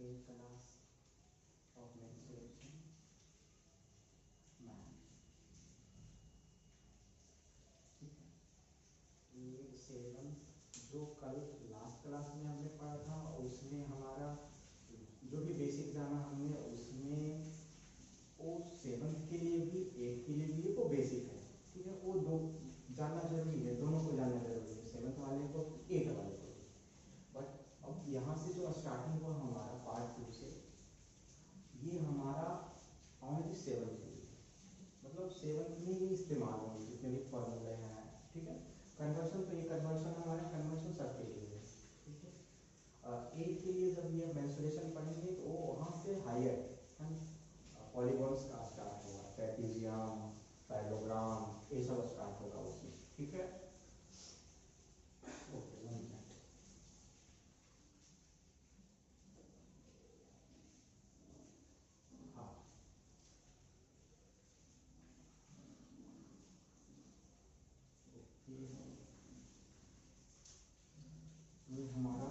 8th class of mensuration math. ठीक है, ये 7 जो कल लास्ट क्लास में हमने पढ़ा था उसमें हमारा जो भी बेसिक जाना हमने उसमें वो 7 के लिए भी 8 के लिए भी वो बेसिक है। ठीक है, वो दो जानना जरूरी है, दोनों को जानना जरूरी है, 7th वाले को 8 वाले को। बट अब यहाँ से जो स्टार्टिंग हुआ हमारा पार्ट 2 से, ये हमारा ओनली 7 के लिए, मतलब 7 में ही इस्तेमाल होंगे जितने भी फॉर्मूले हैं। ठीक है, कन्वर्शन तो ये कन्वर्शन हमारे कन्वर्शन सबके लिए है। ठीक है, 8 के लिए जब ये मेंसुरेशन पढ़ेंगे तो वो वहाँ से हायर पॉलीगॉन्स का स्टार्ट होगा, ट्रेपेजियम, पैरेललोग्राम, ये सब स्टार्ट होगा उसमें। ठीक है, ओके 1 मिनट। हाँ, ओके, ये हमारा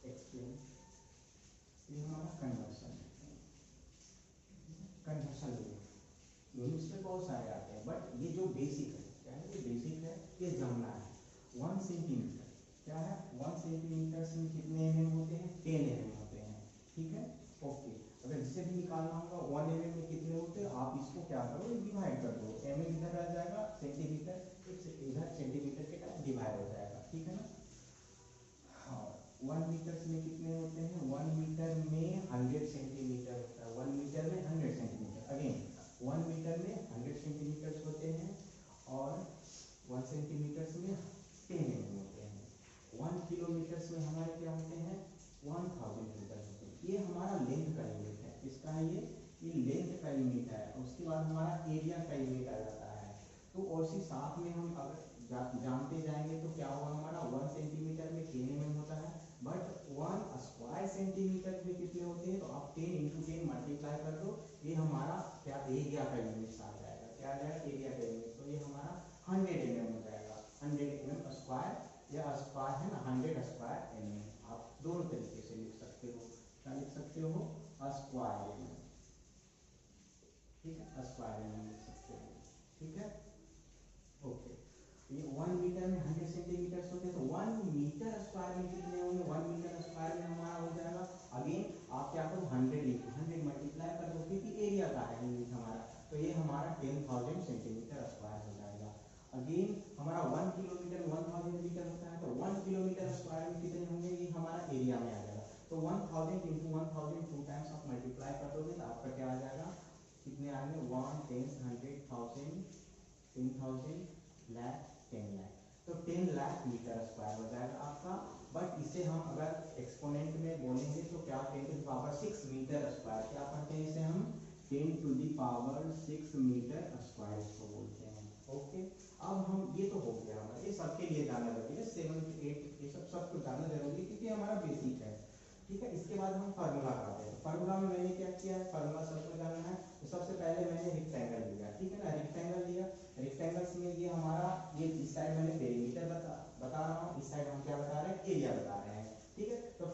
एक्सप्लेन, ये हमारा कन्वर्शन यूनिट्स में बहुत सारे आते हैं, बट ये जो बेसिक है, क्या है ये बेसिक है, ये जानना है। 1 सेंटीमीटर क्या है, 1 सेंटीमीटर से कितने mm होते हैं, 10 mm होते हैं। ठीक है, ओके, अगर जिसे भी निकालना होगा 1 mm में कितने होते हैं, आप इसको क्या करो, डिवाइड कर दो, mm इधर आ जाएगा, सेंटीमीटर इधर सेंटीमीटर के टाइप डिवाइड हो जाएगा। ठीक है ना। हाँ, 1 मीटर में कितने होते हैं, 1 मीटर में 100 सेंटीमीटर होता है, 1 मीटर में 100 सेंटीमीटर। अगेन 1 मीटर में 100 सेंटीमीटर होते हैं और 1 सेंटीमीटर में 10 mm होते हैं। 1 किलोमीटर में हमारे क्या होते हैं, 1000 मीटर होते हैं। ये हमारा लेंथ का यूनिट है, इसका है ये लेंथ का यूनिट है। उसके बाद हमारा एरिया का यूनिट आ जाता है। तो और सी साथ में हम अगर जानते जाएंगे तो क्या होगा, हमारा 1 सेंटीमीटर में 10 mm होता है, बट 1 स्क्वायर सेंटीमीटर में कितने होते हैं, तो आप 10 × 10 मल्टीप्लाई कर दो, ये हमारा क्या एरिया का यूनिट आ जाएगा। क्या आ जाएगा, एरिया का यूनिट। तो ये हमारा 100 mm हो जाएगा, 100 mm स्क्वायर, या स्क्वायर है ना, 100 स्क्वायर mm। आप दोनों तरीके से लिख सकते हो, क्या लिख सकते हो, स्क्वायर mm। ठीक है, स्क्वायर mm लिख सकते हो। ठीक है, ओके, ये 1 मीटर में 100 सेंटीमीटर होते हैं, तो 1 मीटर स्क्वायर में कितने होंगे, 1 मीटर स्क्वायर में हमारा हो जाएगा, अगेन आप क्या करो 100 मल्टीप्लाई कर दो, क्योंकि एरिया का है यूनिट हमारा, तो ये हमारा 10,000 सेंटीमीटर स्क्वायर हो जाएगा। अगेन हमारा 1 किलोमीटर में 1000 मीटर होता है, तो 1 किलोमीटर स्क्वायर में कितने होंगे, ये हमारा एरिया में आ जाएगा। तो 1000 × 1000 2 टाइम्स आप मल्टीप्लाई कर दोगे तो आपका क्या आ जाएगा, कितने आएंगे, 1 10 100,000 10,000 लाख 10 लाख, तो 10 लाख मीटर स्क्वायर हो जाएगा आपका। बट इसे हम अगर एक्सपोनेंट में बोलेंगे तो क्या 10⁻6 मीटर स्क्वायर, क्या पढ़ते हैं इसे हम, 10⁻6 मीटर स्क्वायर इसको बोलते हैं। ओके, अब हम ये तो हो गया हमारा, ये सबके लिए जानना जरूरी है, 7 8 ये सबको जानना जरूरी है क्योंकि हमारा बेसिक है। ठीक है, इसके बाद हम फार्मूला कराते हैं। फार्मूला में मैंने क्या किया है, फार्मूला सबको जानना है, तो सबसे पहले मैंने रेक्टेंगल लिया। ठीक है ना, रेक्टेंगल लिया, रेक्टेंगल्स में ये हमारा, ये इस साइड मैंने पेरीमीटर बता रहा हूँ, इस साइड हम क्या बता रहे हैं, एरिया बता रहे हैं। ठीक है, तो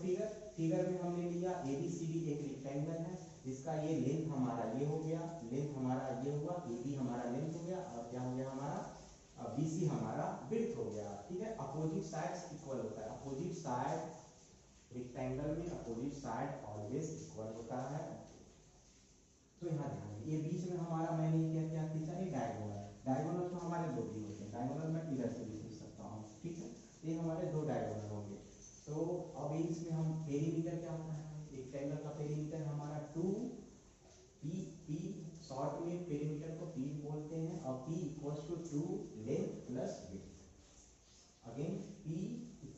फिगर में हमने लिया ABCD एक रेक्टेंगल है, जिसका ये लेंथ हमारा ये हो गया, लेंथ हमारा ये हुआ, AB हमारा लेंथ हो गया, और क्या हो गया हमारा BC हमारा विड्थ हो गया। ठीक है, अपोजिट साइड्स इक्वल होता है, अपोजिट साइड रेक्टेंगल में अपोजिट साइड ऑलवेज इक्वल होता है। तो यहाँ ध्यान दें, ये बीच में हमारा मैंने क्या खींचा, ये डायगोनल। डायगोनल तो हमारे दो भी होते हैं, डायगोनल मैं इधर से भी खींच सकता हूँ। ठीक है, ये हमारे दो डायगोनल होंगे। तो अब इसमें हम पेरीमीटर क्या होता है, रेक्टेंगल का पेरीमीटर हमारा 2 P शॉर्ट में पेरीमीटर को P बोलते हैं, और P = 2 length plus width. Again P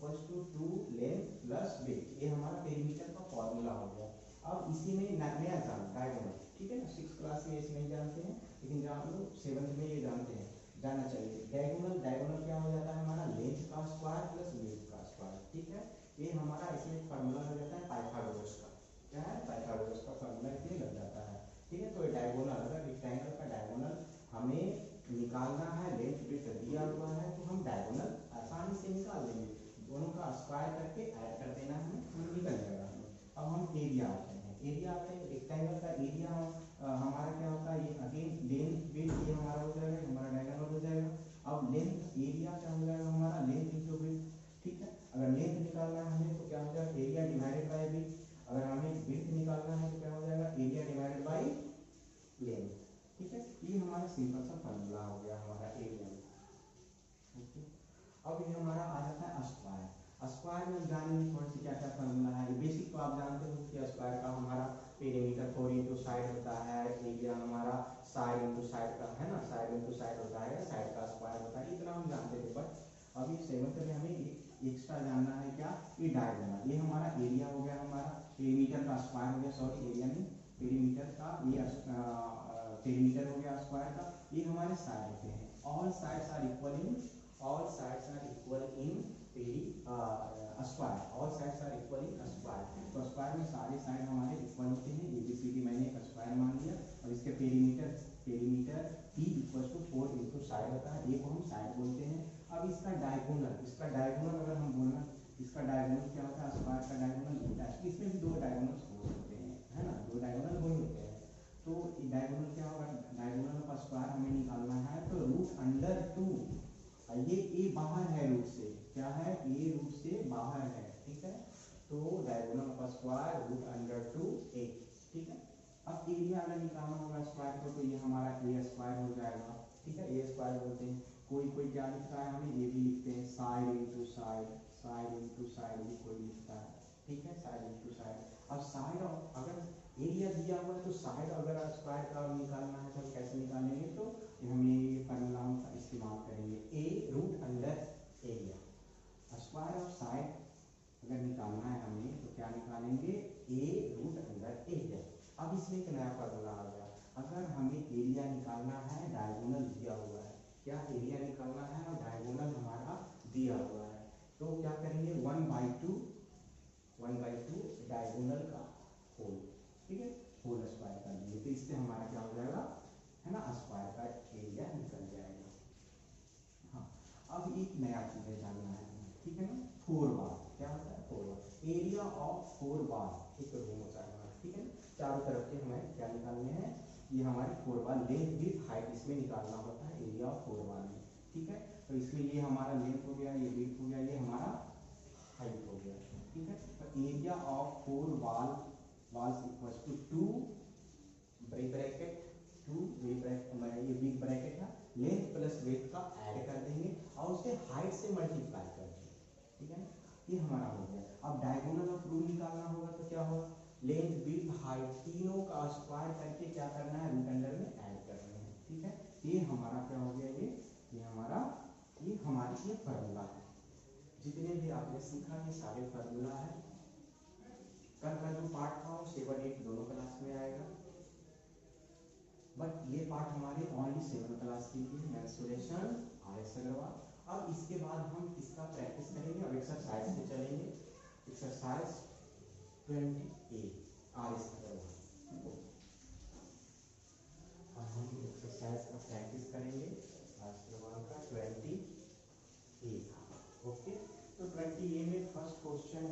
= 2 length plus width, ये हमारा पेरीमीटर का फॉर्मूला हो गया। अब इसी में नया जान डायगोनल। ठीक है ना, 6 क्लास में इसे नहीं जानते हैं, लेकिन जान लो 7th में ये जानते हैं, जानना चाहिए। डायगोनल क्या हो जाता है हमारा, लेंथ का स्क्वायर प्लस विड्थ का स्क्वायर। ठीक है, ये हमारा इसमें फॉर्मूला हो जाता है पाइथागोरस का। क्या है, पाइथागोरस का फॉर्मूला इसमें लग जाता है। ठीक है, तो ये डायगोनल, अगर रेक्टेंगल का डायगोनल हमें निकालना है, लेंथ विड्थ दिया हुआ है, तो हम डायगोनल आसानी से निकाल लेंगे, दोनों का स्क्वायर करके ऐड कर देना है, हम निकल जाएगा। अब हम एरिया हमारा आ जाता है स्क्वायर। स्क्वायर में जानेंगे थोड़ी सी क्या क्या फॉर्मूला है। बेसिक तो आप जानते हो कि स्क्वायर का हमारा पेरीमीटर 4 इंटू साइड होता है, एरिया हमारा साइड इंटू साइड का है ना, साइड इंटू साइड होता है, साइड का स्क्वायर होता है, इतना हम जानते थे। बट अभी 7th में हमें एक एक्स्ट्रा जानना है, क्या, ये डायगोनल। ये हमारा एरिया हो गया, हमारा पेरीमीटर का स्क्वायर हो गया, सॉरी एरिया नहीं, पेरीमीटर का ये पेरीमीटर हो गया स्क्वायर का, ये हमारे साइड होते हैं। All sides are equal in, all sides are equal in पेरी square, all sides are equal in square. तो स्क्वायर में सारे साइड हमारे इक्वल होते हैं। एबीसीडी मैंने एक स्क्वायर मान लिया और इसके perimeter p equal to 4 into side होता है, ये को हम साइड बोलते हैं। अब इसका डायगोनल अगर हम बोलना, इसका डायगोनल क्या होता है, स्क्वायर का डायगोनल बीटा। इसमें भी दो डायगोनल्स हो सकते हैं, है ना, दो डायगोनल हो होते हैं। तो डायगोनल क्या होगा, डायगोनल का स्क्वायर हमें निकालना है, तो रूट अंडर 2, ये ए बाहर है रूट से, क्या है, ए रूट से बाहर है, ठीक है। तो डायगोनल का स्क्वायर रूट अंडर 2a, ठीक है। अब एरिया अगर निकालना होगा स्क्वायर को, तो ये हमारा ए स्क्वायर हो जाएगा, ठीक है, ए स्क्वायर बोलते हैं। कोई क्या लिखता है, हमें ये भी लिखते हैं, side into side, side into side भी कोई लिखता है, ठीक है, साइड इंटू साइड। अब साइड अगर एरिया दिया हुआ है तो साइड अगर स्क्वायर का निकालना है तो कैसे निकालेंगे, तो हम ये फार्मूला का इस्तेमाल करेंगे, a root under area. Square of side अगर निकालना है हमें तो क्या निकालेंगे, ए रूट अंडर एरिया। अब इसमें एक नया फार्मूला आ गया, अगर हमें एरिया निकालना है, डायगोनल दिया हुआ है, क्या एरिया निकालना है और डायगोनल हमारा दिया हुआ है, तो क्या करेंगे, 1/2 डायगोनल का होल, ठीक है, होल स्क्वायर कर देंगे, तो इससे हमारा क्या हो जाएगा, है ना, स्क्वायर का एरिया निकल जाएगा। हाँ, अब एक नया चीज है जानना है, ठीक है ना, 4 बार क्या होता है, 4 बार एरिया ऑफ 4 बार एक रूम होता है, ठीक है। चारों तरफ के हमें क्या निकालने हैं, ये हमारी 4 बार लेंथ विड्थ हाइट इसमें निकालना होता है एरिया ऑफ 4 बार में, ठीक है। तो इसमें ये हमारा लेंथ हो गया, ये विड्थ हो गया, ये हमारा हाइट हो गया, ठीक है। तो area of 4 walls equals to 2 bracket 2 ये बिग ब्रैकेट है, लेंथ प्लस विड्थ का ऐड कर देंगे और उसके हाइट से मल्टीप्लाई कर देंगे, ठीक है ना, ये हमारा हो गया। अब डायगोनल ऑफ रूम निकालना होगा तो क्या होगा, लेंथ विड्थ हाइट तीनों का स्क्वायर करके क्या करना है, रूट अंडर में ऐड करना है, ठीक है। ये हमारा क्या हो गया, ये हमारी ये फार्मूला है। जितने भी आपने सीखा ये सारे फार्मूला है। कल का जो पार्ट था वो 7, 8 दोनों क्लास में आएगा, बट ये पार्ट हमारे ओनली 7 क्लास के लिए, मेंस्ट्रुएशन RS अग्रवाल। अब इसके बाद हम इसका प्रैक्टिस करेंगे, अब एक्सरसाइज पे चलेंगे, एक्सरसाइज 20A RS अग्रवाल। अब हम एक्सरसाइज का प्रैक्टिस करेंगे RS अग्रवाल का 20A, ओके। तो 20A में फर्स्ट क्वेश्चन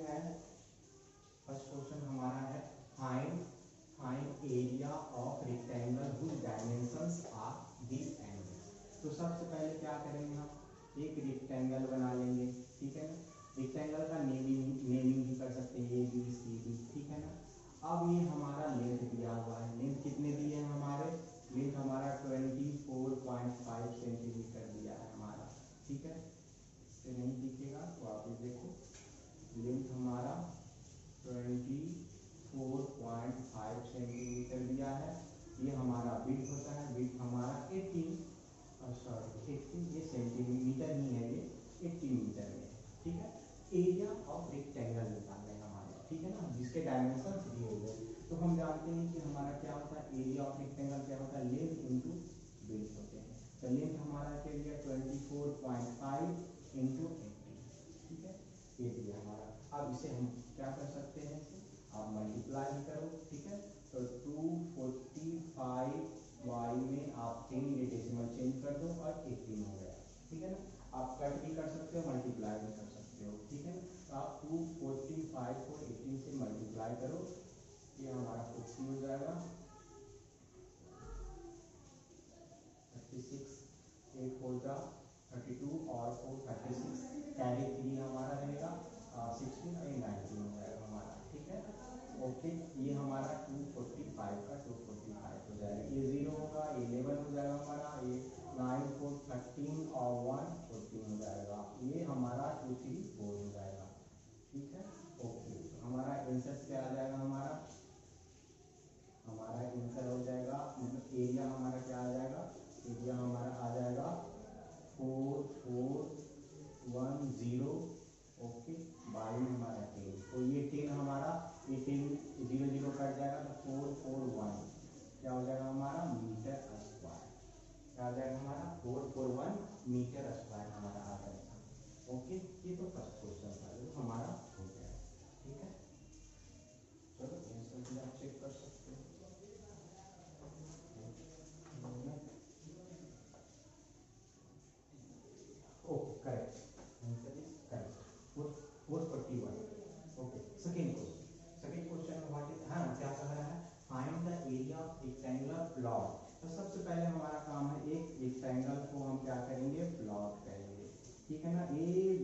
हमारा है find area of rectangle which dimensions are this angle. तो सबसे पहले क्या करेंगे, हम एक रेक्टेंगल बना लेंगे, ठीक है ना। रेक्टेंगल का नेमिंग भी कर सकते हैं, ABCD, ठीक है ना। अब ये हमारा लेंथ दिया हुआ है, लेंथ कितने दिए हैं हमारे, लेंथ हमारा 24.5 सेंटीमीटर दिया है हमारा, ठीक है। इससे नहीं दिखेगा तो आप ये देखो, लेंथ हमारा 24.5 सेंटीमीटर दिया है। ये हमारा विड्थ होता है, विड्थ हमारा 18 ये सेंटीमीटर ही है, ये 18 मीटर में, ठीक है। एरिया ऑफ रेक्टेंगल निकालना है हमारे, ठीक है ना, जिसके डायमेंशंस दिए हुए। तो हम जानते हैं कि हमारा क्या होता है, एरिया ऑफ रेक्टेंगल क्या होता है, लेंथ इंटू विड्थ होते हैं। तो लेंथ हमारा क्या दिया, 24.5 इंटू 18, ठीक है, ये दिया हमारा। अब इसे हम क्या कर सकते हैं, आप मल्टीप्लाई भी करो, ठीक है। तो 245y में आप 10 ये डेसिमल चेंज कर दो और 18 हो गया, ठीक है ना। आप कट भी कर सकते हो, मल्टीप्लाई भी कर सकते हो, ठीक है ना। तो आप 245 को 18 से मल्टीप्लाई करो, ये हमारा 40 हो जाएगा, 36 8 4 32 और 4 36 कैरी 3 हमारा रहेगा, 16 और 19 हो जाएगा हमारा, ठीक है, ओके। ये हमारा 245 का 245 हो जाएगा, ये 0 होगा, ये 11 हो जाएगा हमारा, ये 9 4 13 और 1 14 हो जाएगा। ये हमारा 1234 हो जाएगा, ठीक है। ओके, तो हमारा आंसर क्या आ जाएगा, हमारा आंसर हो जाएगा, मतलब एरिया हमारा क्या आ जाएगा, एरिया हमारा आ जाएगा 4410। ओके, बाई में हमारा 10, तो ये 10 हमारा, ये 10 0 0 कट जाएगा, तो 441 क्या हो जाएगा हमारा मीटर स्क्वायर, क्या आ जाएगा हमारा 441 मीटर स्क्वायर हमारा आ जाएगा। ओके, ये तो फर्स्ट क्वेश्चन था जो हमारा हो गया, ठीक है। चलो आंसर भी आप चेक कर सकते हो। Okay, correct, answer is correct, 441। Okay, second question में व्हाट इज, हाँ क्या कह रहा है, find the area of rectangular plot. तो सबसे पहले हमारा काम है एक रेक्टेंगल को हम क्या करेंगे, प्लॉट करेंगे, ठीक है ना। ए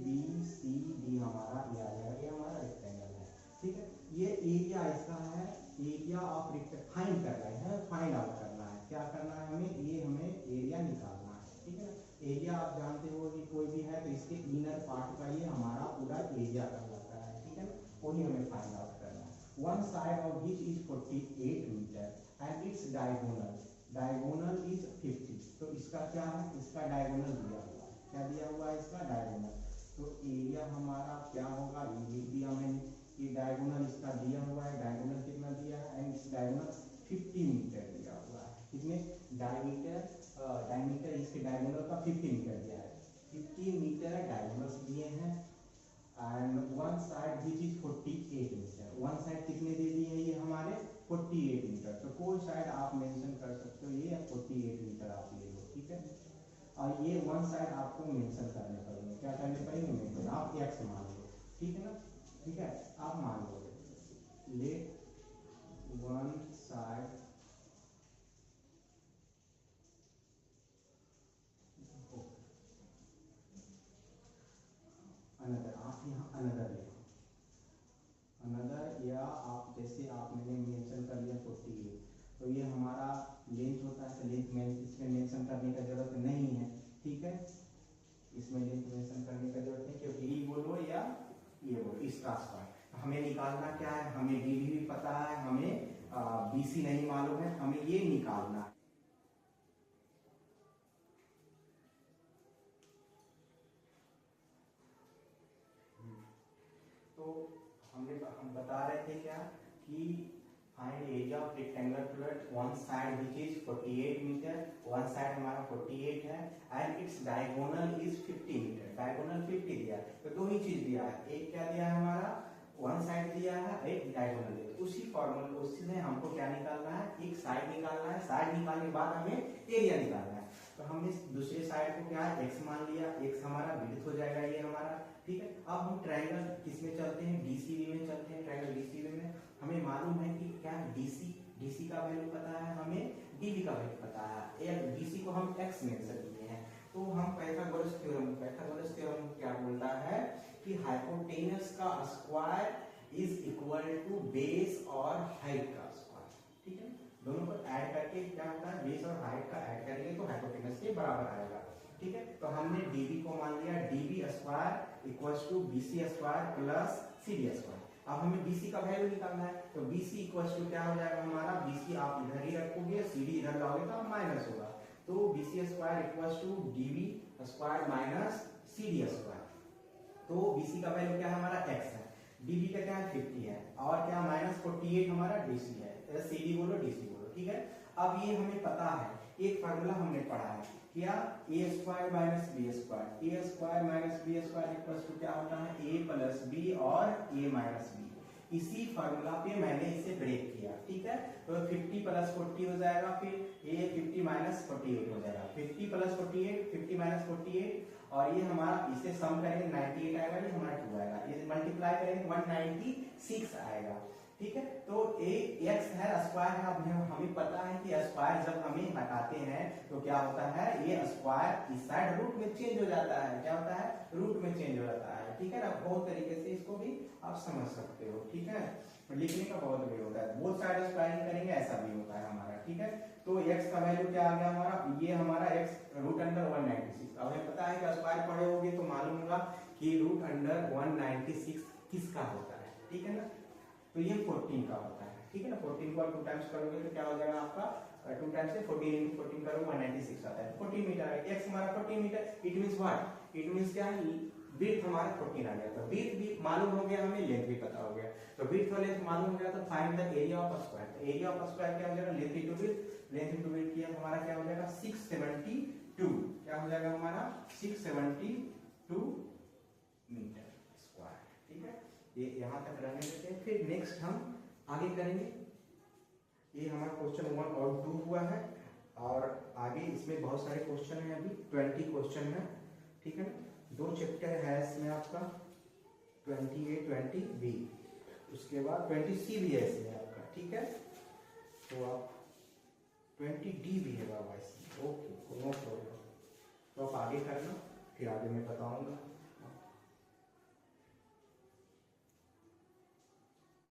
बी सी डी हमारा ये आ जाएगा, ये हमारा रेक्टेंगल है, ठीक है। ये एरिया इसका है, एरिया ऑफ रेक्टेंगल फाइंड कर रहे हैं, फाइंड आउट करना है, क्या करना है हमें, ये हमें एरिया निकालना है, ठीक है। एरिया आप जानते हो कि कोई भी है तो इसके इनर पार्ट का ये हमारा पूरा एरिया कहलाता है, ठीक है ना, वही हमें फाइंड आउट करना है। One side of which is 48 metre and it's diagonal is 50। तो इसका क्या है, इसका डायगोनल दिया हुआ है, क्या दिया हुआ है, इसका डायगोनल। तो एरिया हमारा क्या होगा, ये लिख दिया मैंने, ये डायगोनल इसका दिया हुआ है, डायगोनल कितना दिया है, एंड इस डायगोनल 50 मीटर दिया हुआ है, कितने डायमीटर इसके डायगोनल का 50 मीटर दिया है, 50 मीटर डायगोनल्स दिए हैं। And one side which is 48 metre, one side कितने दे दिए हैं ये हमारे 48 मीटर। तो कोई साइड आप मेंशन कर सकते हो, ये 48 मीटर आप ले लो, ठीक है। और ये वन साइड आपको मेंशन करने पड़ेंगे, क्या करने पड़ेंगे, मेंशन, आप एक्स मान लो, ठीक है ना, ठीक है। आप मान लो लेट वन साइड अनदर, आप यहाँ अनदर ले, अनदर, या आप जैसे आप मैंने मेंशन कर लिया 48, तो ये हमारा लेंथ होता है, तो लेंथ में इसमें मेंशन करने का जरूरत नहीं है, ठीक है, इसमें लेंथ मेंशन करने का जरूरत नहीं, क्योंकि ये बोलो या ये बोलो इसका स्क्वायर। हमें निकालना क्या है, हमें डीबी भी पता है, हमें बीसी नहीं मालूम है, हमें ये निकालना है। तो हम बता रहे थे क्या कि find area of rectangular plot, one side which is 48 metre, one side हमारा 48 है and it's diagonal is 50 metre, diagonal 50 दिया है। तो दो ही चीज दिया है, एक क्या दिया है हमारा, वन साइड दिया है, एक डायगोनल दिया है। उसी फॉर्मूला उसी में हमको क्या निकालना है, एक साइड निकालना है, साइड निकालने के बाद हमें एरिया निकालना है। तो हमने दूसरे साइड को क्या है, एक्स मान लिया, एक्स हमारा विड्थ हो जाएगा ये हमारा, ठीक है। अब हम ट्रायंगल किसमें चलते हैं, डीसीबी में चलते हैं, ट्रायंगल डीसीबी में हमें मालूम है कि क्या डीसी का वैल्यू पता है, हमें डीबी का वैल्यू पता है, डीसी को हम एक्स मेंशन किए हैं। तो हम पाइथागोरस थ्योरम क्या बोलता है कि हाइपोटेनस का square is equal to base और हाइट का स्क्वायर, ठीक है। दोनों को ऐड करके क्या होता है, बेस और हाइट का ऐड करेंगे तो हाइपोटेनस के बराबर आएगा, ठीक है। तो हमने डीबी को मान लिया, DB square equals to BC square plus CD square. अब हमें बीसी का वैल्यू निकालना है, तो बीसी इक्वल्स टू क्या हो जाएगा हमारा, बीसी आप इधर ही रखोगे, सीडी इधर लाओगे तो माइनस होगा, तो BC square equals to DB square minus CD square. तो बीसी का वैल्यू क्या है हमारा एक्स है, डीबी का क्या है 50 है, और क्या माइनस 48 हमारा डीसी है, सीडी बोलो डीसी बोलो, ठीक है। अब ये हमें पता है, एक फार्मूला हमने पढ़ा है क्या, A square minus B square, A square minus B square equals to क्या होता है, ए प्लस बी और ए माइनस बी। इसी फार्मूला पे मैंने इसे ब्रेक किया, ठीक है। तो 50 प्लस 40 हो जाएगा, फिर ए 50 माइनस 48 हो जाएगा, 50 प्लस 48, 50 माइनस 48, और ये हमारा इसे सम करेंगे 98 आएगा, ये हमारा 2 आएगा, ये मल्टीप्लाई करेंगे 196 आएगा, ठीक है। तो ए एक्स है, स्क्वायर है, अब हमें पता है कि स्क्वायर जब हमें हटाते हैं तो क्या होता है, ये स्क्वायर इस साइड रूट में चेंज हो जाता है, क्या होता है, रूट में चेंज हो जाता है, ठीक है ना। बहुत तरीके से इसको भी आप समझ सकते हो, ठीक है। लिखने का बहुत वे होता है, बोथ साइड स्क्वायरिंग करेंगे ऐसा भी होता है हमारा, ठीक है। तो एक्स का वैल्यू क्या आ गया हमारा, ये हमारा एक्स रूट अंडर 196। अब हमें पता है कि स्क्वायर पढ़े होगे तो मालूम होगा कि कि रूट अंडर 196 किसका होता है, ठीक है ना। तो ये 14 का होता है, ठीक है ना। 14 को आप 2 टाइम्स करोगे तो क्या हो जाएगा आपका 2 टाइम्स से 14 into 14 करो 196 आता है। 14 मीटर है, x हमारा 14 metre, it means what, it means क्या है, विड्थ हमारा 14 आ गया। तो विड्थ भी मालूम हो गया हमें, लेंथ भी पता हो गया। तो विड्थ और लेंथ मालूम हो गया तो find the area of square. तो एरिया ऑफ स्क्वायर क्या हो जाएगा, length into width, length into width किया हमारा क्या हो जाएगा 672, क्या हो जाएगा हमारा 672 मीटर स्क्वायर, ठीक है। ये यहां तक रहने देते हैं, फिर नेक्स्ट हम आगे करेंगे। ये हमारा क्वेश्चन 1 और 2 हुआ है, और आगे इसमें बहुत सारे क्वेश्चन हैं, अभी 20 क्वेश्चन है, ठीक है ना। 2 चैप्टर है इसमें आपका 20A 20B, उसके बाद 20C भी है इसमें आपका, ठीक है। तो आप 20D भी है बाबा इसमें, ओके नो प्रॉब्लम। तो आप आगे करना, फिर आगे मैं बताऊंगा।